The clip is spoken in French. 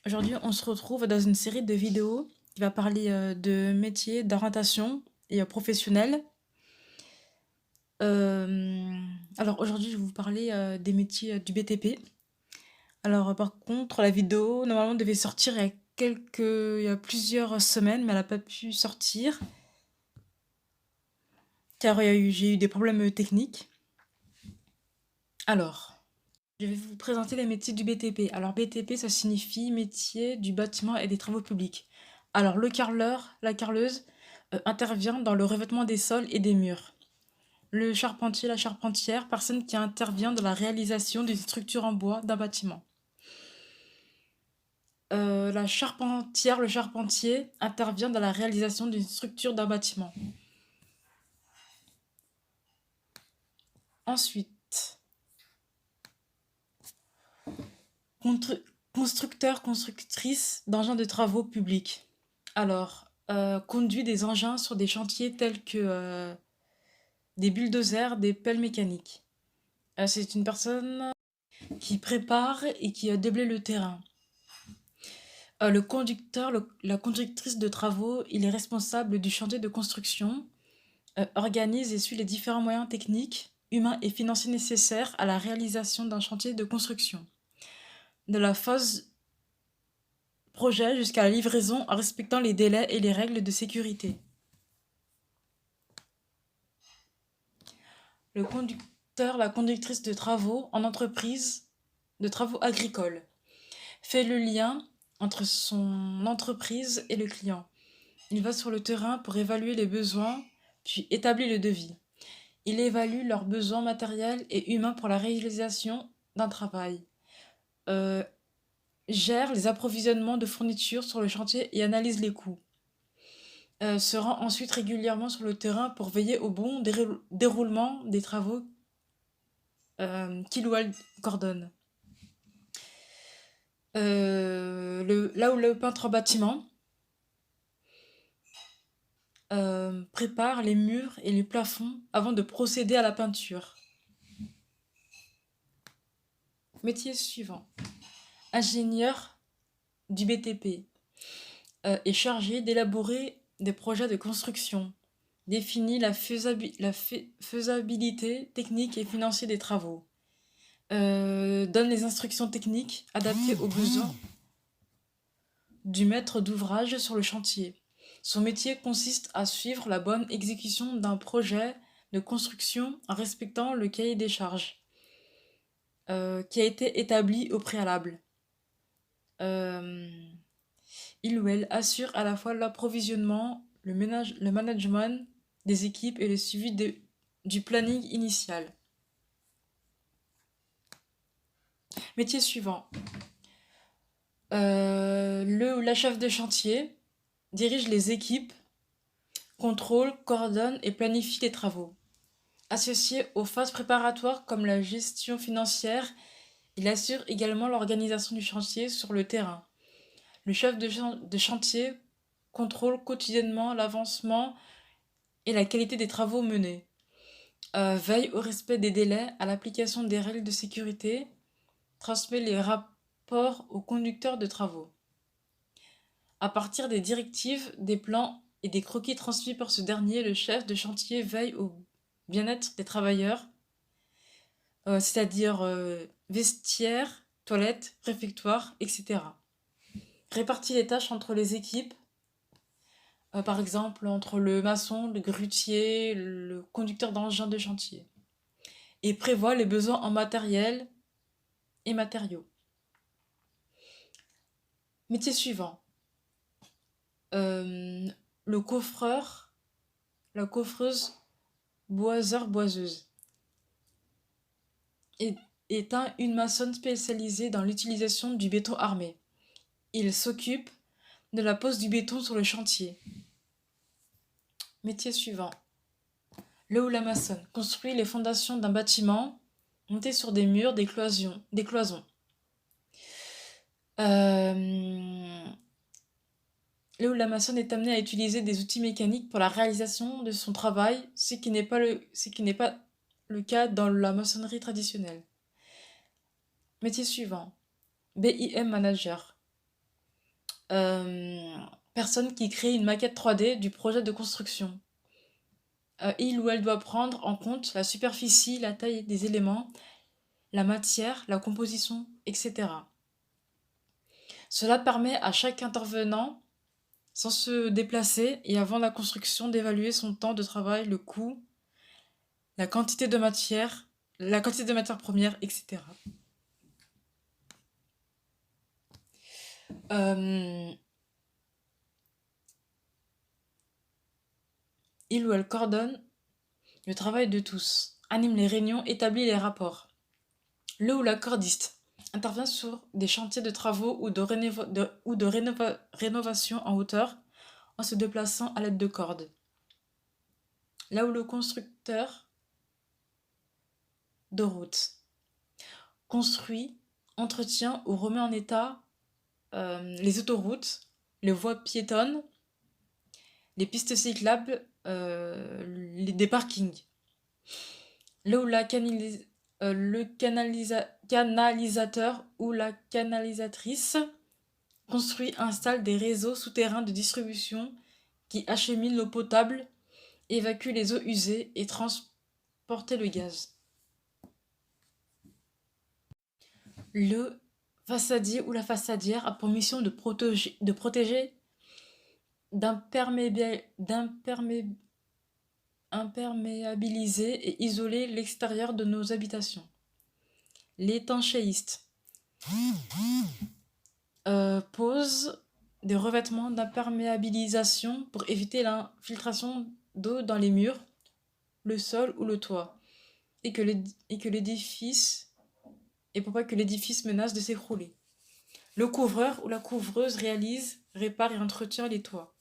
Aujourd'hui, on se retrouve dans une série de vidéos qui va parler de métiers, d'orientation et professionnelle. Euh, alors aujourd'hui, je vais vous parler des métiers du BTP. Alors par contre, la vidéo normalement devait sortir il y a plusieurs semaines, mais elle n'a pas pu sortir car j'ai eu des problèmes techniques. Alors, je vais vous présenter les métiers du BTP. Alors BTP, ça signifie métier du bâtiment et des travaux publics. Alors le carreleur, la carreleuse intervient dans le revêtement des sols et des murs. Le charpentier, la charpentière, personne qui intervient dans la réalisation d'une structure en bois d'un bâtiment. La charpentière, le charpentier intervient dans la réalisation d'une structure d'un bâtiment. Ensuite, Contru- constructeur, constructrice d'engins de travaux publics. Alors, conduit des engins sur des chantiers tels que des bulldozers, des pelles mécaniques. C'est une personne qui prépare et qui a déblayé le terrain. Le conducteur, la conductrice de travaux, il est responsable du chantier de construction, organise et suit les différents moyens techniques, humains et financiers nécessaires à la réalisation d'un chantier de construction. De la phase projet jusqu'à la livraison en respectant les délais et les règles de sécurité. Le conducteur, la conductrice de travaux en entreprise de travaux agricoles fait le lien entre son entreprise et le client. Il va sur le terrain pour évaluer les besoins, puis établit le devis. Il évalue leurs besoins matériels et humains pour la réalisation d'un travail. Euh, Gère les approvisionnements de fournitures sur le chantier et analyse les coûts. Se rend ensuite régulièrement sur le terrain pour veiller au bon déroulement des travaux qu'il ou elle coordonne. Là où le peintre en bâtiment prépare les murs et les plafonds avant de procéder à la peinture. Métier suivant. Ingénieur du BTP est chargé d'élaborer des projets de construction, définit faisabilité technique et financière des travaux, donne les instructions techniques adaptées aux besoins du maître d'ouvrage sur le chantier. Son métier consiste à suivre la bonne exécution d'un projet de construction en respectant le cahier des charges qui a été établi au préalable. Euh, il ou elle assure à la fois l'approvisionnement, le management des équipes et le suivi du planning initial. Métier suivant. Le ou la chef de chantier dirige les équipes, contrôle, coordonne et planifie les travaux. Associé aux phases préparatoires comme la gestion financière, il assure également l'organisation du chantier sur le terrain. Le chef de chantier contrôle quotidiennement l'avancement et la qualité des travaux menés. Veille au respect des délais, à l'application des règles de sécurité, transmet les rapports au conducteur de travaux. À partir des directives, des plans et des croquis transmis par ce dernier, le chef de chantier veille au bien-être des travailleurs, c'est-à-dire vestiaire, toilettes, réfectoire, etc. Répartit les tâches entre les équipes, par exemple entre le maçon, le grutier, le conducteur d'engin de chantier, et prévoit les besoins en matériel et matériaux. Métier suivant. Euh, le coffreur, la coffreuse, boiseur-boiseuse est, une maçonne spécialisée dans l'utilisation du béton armé. Il s'occupe de la pose du béton sur le chantier. Métier suivant. Le ou la maçonne construit les fondations d'un bâtiment monté sur des murs, des cloisons. Euh, Le ou la maçonne est amenée à utiliser des outils mécaniques pour la réalisation de son travail, ce qui n'est pas le cas dans la maçonnerie traditionnelle. Métier suivant. BIM manager. euh, personne qui crée une maquette 3D du projet de construction. Il ou elle doit prendre en compte la superficie, la taille des éléments, la matière, la composition, etc. Cela permet à chaque intervenant, sans se déplacer et avant la construction, d'évaluer son temps de travail, le coût, la quantité de matière, la quantité de matières premières, etc. Euh, il ou elle coordonne le travail de tous, anime les réunions, établit les rapports. Le ou la cordiste intervient sur des chantiers de travaux ou de rénovation en hauteur en se déplaçant à l'aide de cordes. Là où le constructeur de route construit, entretient ou remet en état les autoroutes, les voies piétonnes, les pistes cyclables, des parkings. Là où canalisateur ou la canalisatrice construit, installe des réseaux souterrains de distribution qui acheminent l'eau potable, évacuent les eaux usées et transportent le gaz. Le façadier ou la façadière a pour mission de protéger, imperméabiliser et isoler l'extérieur de nos habitations. L'étanchéiste pose des revêtements d'imperméabilisation pour éviter l'infiltration d'eau dans les murs, le sol ou le toit, et pour pas que l'édifice menace de s'écrouler. Le couvreur ou la couvreuse répare et entretient les toits.